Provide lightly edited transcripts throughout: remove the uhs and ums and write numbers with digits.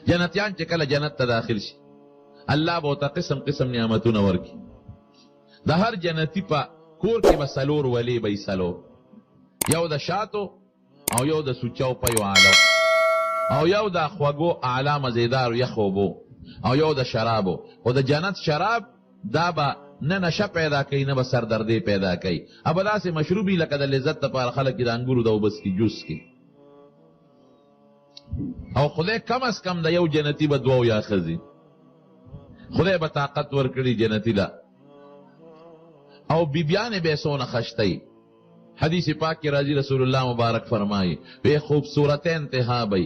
جنتیان چې کله جنت ته داخل شي الله به ورته قسم قسم نعمتونه ورکړي. د هر جنتي په کور کې به څلور ولې به څلور، یو د شاتو او یو د سوچو پیو اعلی او یو د خوږو اعلی مزیدار یخ اوبو او یو د شرابو. او د جنت شراب دا به نه نشه پیدا کوي نه به سردردې پیدا کوي، ابه داسې مشروبي لکه د لذت دپاره خلک د انګورو د اوبس کې جوس کې. او خدای کم از کم د یو جنتي به دوه یا ښځې خدای به طاقت ورکړي جنتي له، او بیبیانې به یې څونه خشتئ. حدیث پاک کې راځي رسول الله مبارک فرمایي وی خوبصورت انتها بی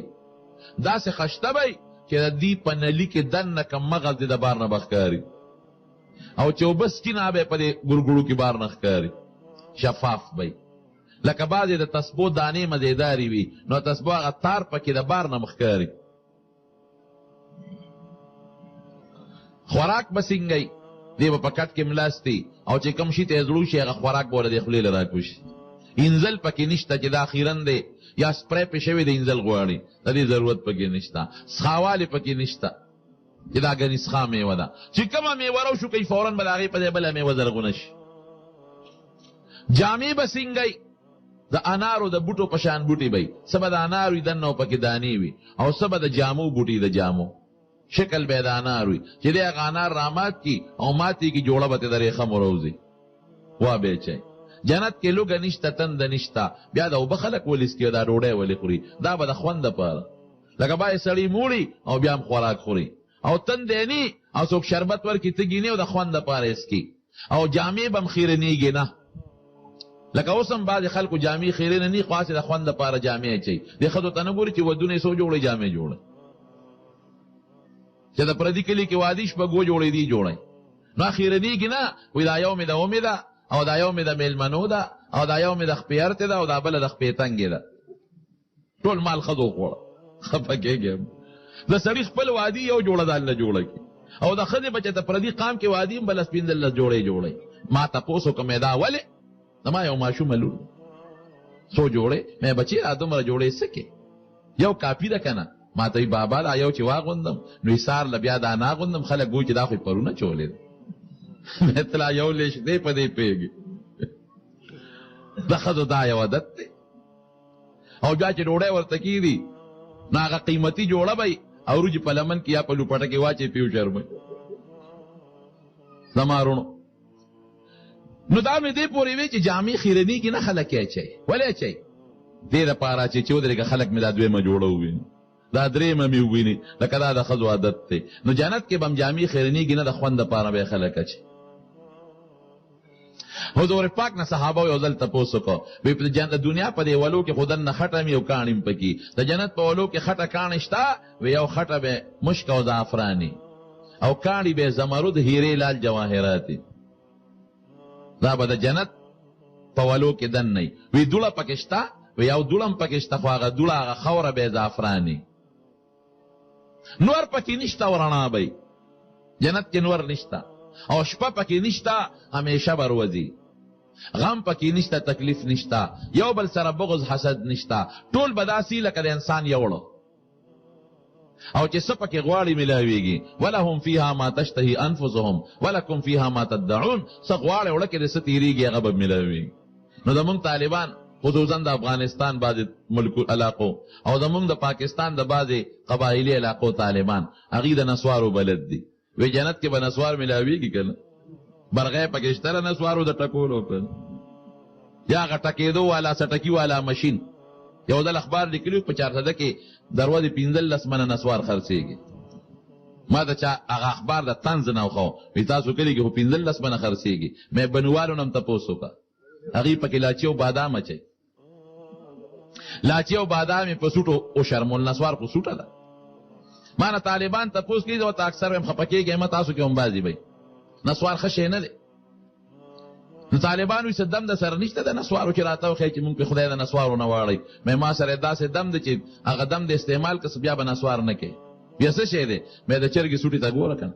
داسې خشته بی چې د دې په نلي کې دننه کم مغز د بار نه بخکاري او چې اوبه سکینه به په دې ګورګوړو کې بار نه ښکاري، شفاف بی لکه بعضې د تسبو دانې مزیدارې وي نو تسبو هغه تار پکې د بار نه مخکاري. خوراک به څنګه دی به په کټ کې ملاستي او چې کوم شي ته زړو شي هغه خوراک به له دې خولې له راکوشي. انزل پکې نشته چې دا اخیرن دی یا سپری پې شوی د انزل غواړي، د دې ضرورت پکې نشته. سخاوالی پکې نشته چې دا ګنې سخا میوه ده، چې کومه میوه رو شو کوي فوراً به د هغې په ځای بله میوه زرغونه شي. جامې به څنګه د انارو د بوټو په شان بوټي به څه به د انار وي دننه پکې دانې وي او څه به د جامو بوټي د جامو شکل به د انار وي چې دی هغه انار رامات کی او ماتې کی جوړه به ته د ریخم وروځي وا به چی. جنت کې لوګه نشته تنده نشته، بیا د اوبه خلک ولسکي دا ډوډۍ ولې خوري، دا به د خوند دپاره لکه باید سړی موړي او بیا هم خوراک خوري او تندې نی او څوک شربت ورکړي تږي نه او د خوند دپاره اسکي. او جامې به هم خیرنېږي نه لکه اوس هم بعضې خلکو جامې خیرنه نی خو هسې د خوند دپاره جامې اچوي. دې ښځو ته نه ګوري چې ودونه یې څو جوړی جامې جوړی چې د پردي کلي کې واده شپږو جوړې دي جوړی نو خیرنېږي نه وایي دا یو مې د اومې ده او دا یو مې د میلمنو ده او دا یو مې د خپې ارتې ده او دا بله د خپې تنګې ده. ټول مال ښځو خوړه خفه کېږم. د سړي خپل وادي یو جوړه دال نه جوړه کړي او د ښځې به چې د پردي قام کې وادي هم بله پنځلس جوړې جوړی. ما تپوس وکړم دا ولې زما یو ماشومه لور څو جوړې مې بچې را دومره جوړې څه کې یو کافي ده که نه. ما ته بابا دا یو چې واغوندم نو سار له بیا دا ناغوندم خلک ګوي چې دا خو یې پرونه چولې ده مطلع یو لیش دی په دې پوهېږي د ښځو دا یو عادت دی. او بیا چې ډوډۍ ورته کېږي نو هغه قیمتي جوړه به او روجي په لمن کې یا په لوپټه کې واچوي پیو شرموي زما رونو. نو دا مې دې پورې وی چې جامې خیرنېږي نه خلک یې اچوي. ولې اچوي؟ دې دپاره چې ودرېږه خلک مې دا دویمه جوړه وویني دا دریمه مې وویني لکه دا د ښځو عادت دی. نو جنت کې به هم جامې خیرنېږي نه د خوند دپاره به یې خلک اچوي. حضور پاک نه صحابه یو ځل تپوس وکړو وایي د دنیا په دې ولو کې خو دننه خټه مې او کاڼي م پکې د جنت په ولو کې خټه کاڼي شته وی یو خټه به مشک او زعفراني او کاڼي به زمرد هیرې لال جواهراتي. دا به د جنت په ولو کې دننه وی دوړه پکې شته وی یو دوړه م پکې شته خو هغه دوړه هغه خوره به زعفراني. نور پکې نشته او رڼا به جنت کې نور نشته او شپه پکې نشته همیشه به روځي. غم پکې نشته تکلیف نشته یو بل سره بغض حسد نشته. ټول به داسې لکه د انسان یوړو او چې څه پکې غواړي ملاویږي. ولهم فیها ما تشتهي انفسهم ولکم فیها ما تدعون. څه غواړي وړه کې د څه تېرېږي هغه به ملاویږي. نو زمونږ طالبان خصوصا د افغانستان بعضې ملکو علاقو او زمونږ د پاکستان د بعضې قبایلي علاقو طالبان هغوی د نسوارو بلد دي. وی جنت کې به نسوار ملاویږي که نه برغی پکې شته له نسوارو د ټکولو که یا هغه ټکېدو والا سټکي والا مشین. یو ځل اخبار لیکلي په چارسده کې دروازې 15 منه نسوار خرڅېږي. ما د چا هغه اخبار د طنز نه وښو وایي تاسو کلي کې خو 15 منه خرڅېږي. مې بنوالو نه هم تپوس وکړه هغوی پکې لاچي او بادام اچوي. لاچي او بادام یې په سوټو وشرمول نسوار خو سوټه ده. ما نه طالبان تپوس کوي ورته اکثر هم خفه کېږي ما تاسو کې هم بعضې به نسوار ښه شی نه دی. نو طالبان وایي څه دم د سره نشته د نسوارو چې راته وښیي چې مونږ پې خدای د نسوارو نه واړئ. مې ما سره داسې دم دی چې هغه دم د استعمال کړه بیا به نسوار نه کوي. بیا څه شی دی؟ مې د چرګې سوټي ته ګوره که نه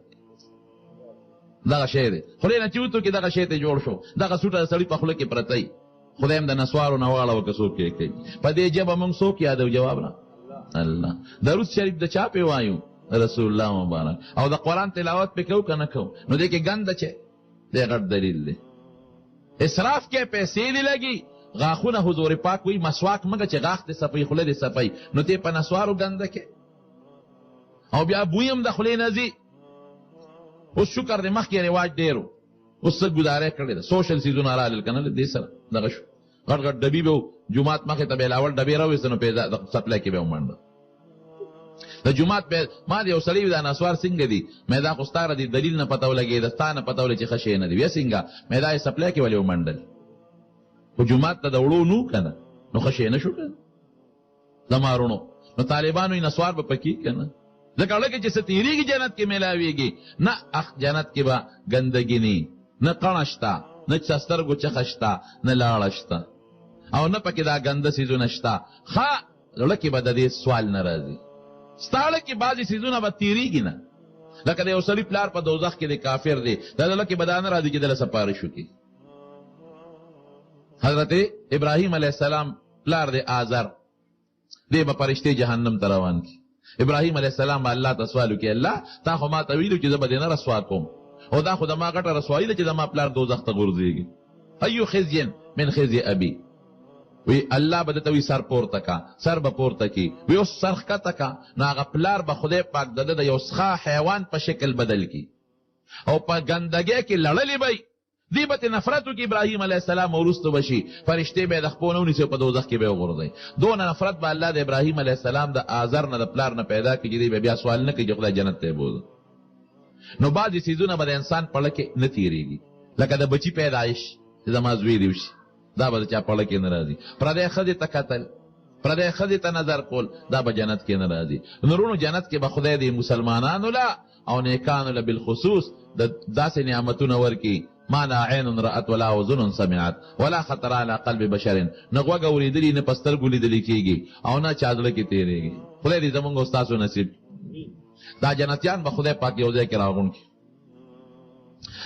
دغه شی دی. خولې نه چې وتو کې دغه شی ته جوړ شو دغه سوټه د سړي په خوله کې پرته خدای هم د نسوارو نه واړوه که څوک یې کوي. په دې ژبه مونږ څوک یادو؟ جواب نه الله درود شریف د چا په وایو رسول الله مبارک او د قران تلاوت په کو کنه کو نو دې کې ګند چه دې غټ دلیل دی اسراف کې پیسې دی لګي غاخونه حضور پاک وی مسواک مګه چې غاخ ته صفای خله دې صفای نو ته په نسوارو ګند کې او بیا بویم د خلې نزي او شکر دې مخ کې رواج ډیرو اوس څه ګزاره کړی دا سوشل سیزون را لل کنه دې سره دغه شو غټ غټ ډبی به جمعات مخه ته بلاول ډبی راوېسنو په سپلای کې به ومنډه د جمعات په ما دې اوسړي دا نسوار څنګه دي مې دا خو ستاره دي دلیل نه پتاو لګي د ستانه پتاو لګي چې خشه نه دی بیا څنګه مې دا سپلای کې ولې ومنډل او جمعات ته دړو نو کنه نو خشه نه شو کنه زمارونو نو طالبانو یې نسوار به پکی کنه ځکه لکه چې ستیریږي جنت کې ملاويږي نه اخ جنت کې به ګندګي نه قڼشتا نه چسترګو چخشتا نه لاړشتا او نه پکې دا ګنده سيزونه شتا ښه لکه به د دې سوال ناراضي ستاله کې بعضی سيزونه به تیریږي نه لکه د یو سړي پلار په دوزخ کې د کافر دی دا لکه بدانه راځي چې دله سپارښ وکړي حضرت ابراهیم علیه السلام پلار دی آزر دی به فرشتې جهنم ته روان کی ابراهیم علیه السلام الله ته سوال وکړي الله تا خو ما ته ویلو چې زه به دې نه رسوا کوم او دا خو د ما غټه رسوایي ده چې د ما پلار دوزخ ته غورځېږي ایو خزي من خزي ابي وی الله به درته وي سر پورته کا سر به پورته کی وی اوس سر ښکته کا نو هغه پلار به خدای پاک د ده د یو څښا حیوان په شکل بدل کی او په ګندګۍ کې لړلې به دی به نفرت وکړي ابراهیم علیه السلام وروسته به شي فرشتې به یې د خپو نه ونیسي په دوزخ کې به یې وغورځوي دونه نفرت به الله د ابراهیم علیه السلام د آزر نه د پلار نه پیدا کړي چې دی به بیا سوال نه کوي چې خدای جنت ته یې بوځه نو بعضې څیزونه به د انسان پړه کې نه تېرېږي لکه د بچي پیدایش چې زما زوی دی وشي دا به د چا پړه کې نه راځي پردی ښځې ته کتل پردی ښځې ته نظر کول دا به جنت کې نه راځي نورونو جنت کې به خدای د مسلمانانو له او نیکانو له بالخصوص د داسې نعمتونه ورکړي ما لا عین رأت ولا اذن سمعت ولا خطر على قلب بشر نه غوږ اورېدلي نه په سترګو لیدلي کېږي او نه چا زړه کې تېرېږي خدای دې زمونږ او ستاسو نصیب دا جنتیان به خدای پاک یو ځای کې راغونډ کړي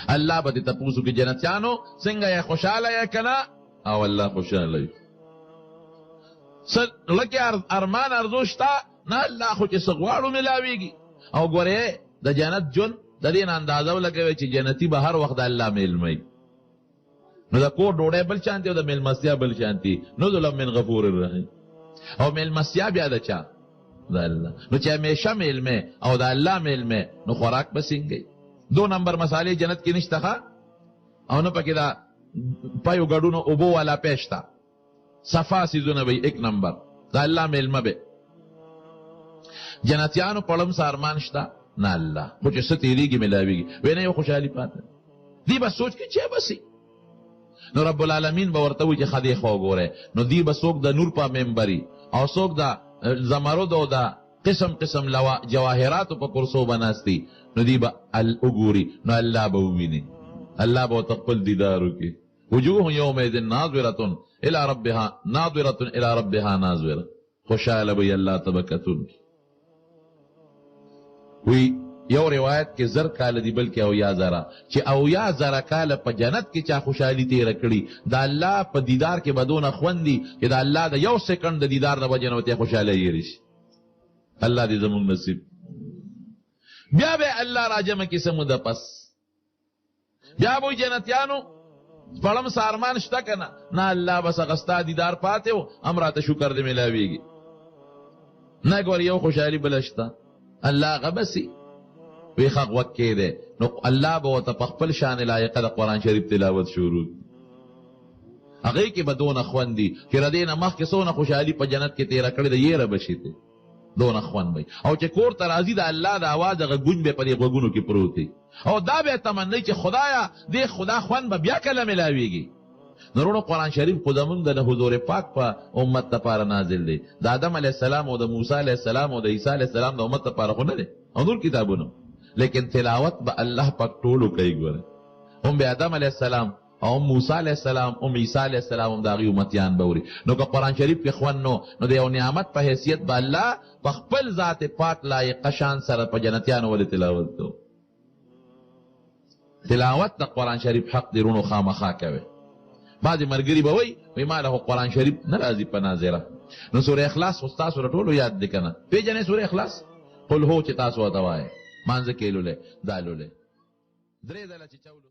الله به دې تپوس وکړي جنتیانو څنګه یې خوشحاله یې که نه او الله خوشحاله وي څه لکه ارمان ارزو شته نه الله خو چې څه غواړو ملاویږي او ګورې د جنت ژوند د دې نه اندازه ولګوئ چې جنتي به هر وخت د الله میلمه نو د کور ډوډۍ بل شانتي او د میلمستیا بل شانتي نزلا من غفور الرحیم او میلمستیا بیا د چا د الله نو چې همیشه میلمه او د الله میلمه نو خوراک به څنګه دو نمبر مسالې جنت کې نشته ښه او نه پکې دا پایو ګډونو اوبو والا پیشتا صفا سیزونه به ایک نمبر د الله میلمه به جنتیانو پړم سارمان شته نه الله خو چې څه تېرېږي ملاویږي وی نه یو خوشحالي پاته دی به سوچ کې چې بسي نو رب العالمین به ورته وایي چې ښه دی خو وګورئ نو دی به څوک د نور په ممبري او څوک د زمرد او د قسم قسم جواهراتو په کرسو به ناستي نو دی به وګوري نو الله به وویني الله به ورته خپل دیدار وکړي وجوه یومئذ ناظرة الی ربها ناظرة الی ربها ناظرة خوشحاله به الله ته به کتونکي وی یو روایت کې زر کال دی بلکې او یا زره چې او یا زره کال په جنت کې چا خوشحالي تیره کړي د الله په دیدار کې به دونه خوندي چې د الله د یو سکند د دیدار د وجې نه ورته خوشحاله یېري شي الله دې زموږ نصیب بیا به الله راجمه کې څه موده پس بیا به جنتیانو پړم سارمان شته که نه الله بس هغه ستا دیدار پاتې و هم راته شکر دې ملاویږي نه ګور یو خوشحالي بله شته الله هغه بسي وی خق وکې دی نو الله به ورته په خپل شان لایقه د قرآن شریف تلاوت شروع هغې کې به دونه خوند دي چې د دې نه مخکې څونه خوشحالي په جنت کې تېره کړې ده یېره به شي دی دونه خوند به او چې کور ته راځي د الله د اواز هغه ګونج به په دې غوږونو کې پروت دی او دا به تمنی چې خدایا دې خدا خوند به بیا کله ملاویږي نورونو قرآن شریف خو زمونږ د حضور پاک په امت لپاره نازل دی د آدم علیه السلام او د موسی علیه السلام او د عیسی علیه السلام د امت لپاره خو نه دی او نور کتابونه لیکن تلاوت به الله پاک ټولو کوي ګوره هم به آدم علیه السلام او موسی علیه السلام او عیسی علیه السلام هم د هغې امتیان به اوري نو که قرآن شریف کې خوند نو د یو نعمت په حیثیت به الله په خپل ذات پاک لایقه شان سره په جنتیانو ولې تلاوت کوو تلاوت د قرآن شریف حق دی رونو خامخا کوي بعضې ملګري به وایي ما له قرآن شریف نه راځي په ناظره نو سورہ اخلاص استاد سورہ ټولو یاد دي کنه پیژنې سورہ اخلاص قل هو چې تاسو وتاوای مانځ کېلو له دالو له درې دله چې چولو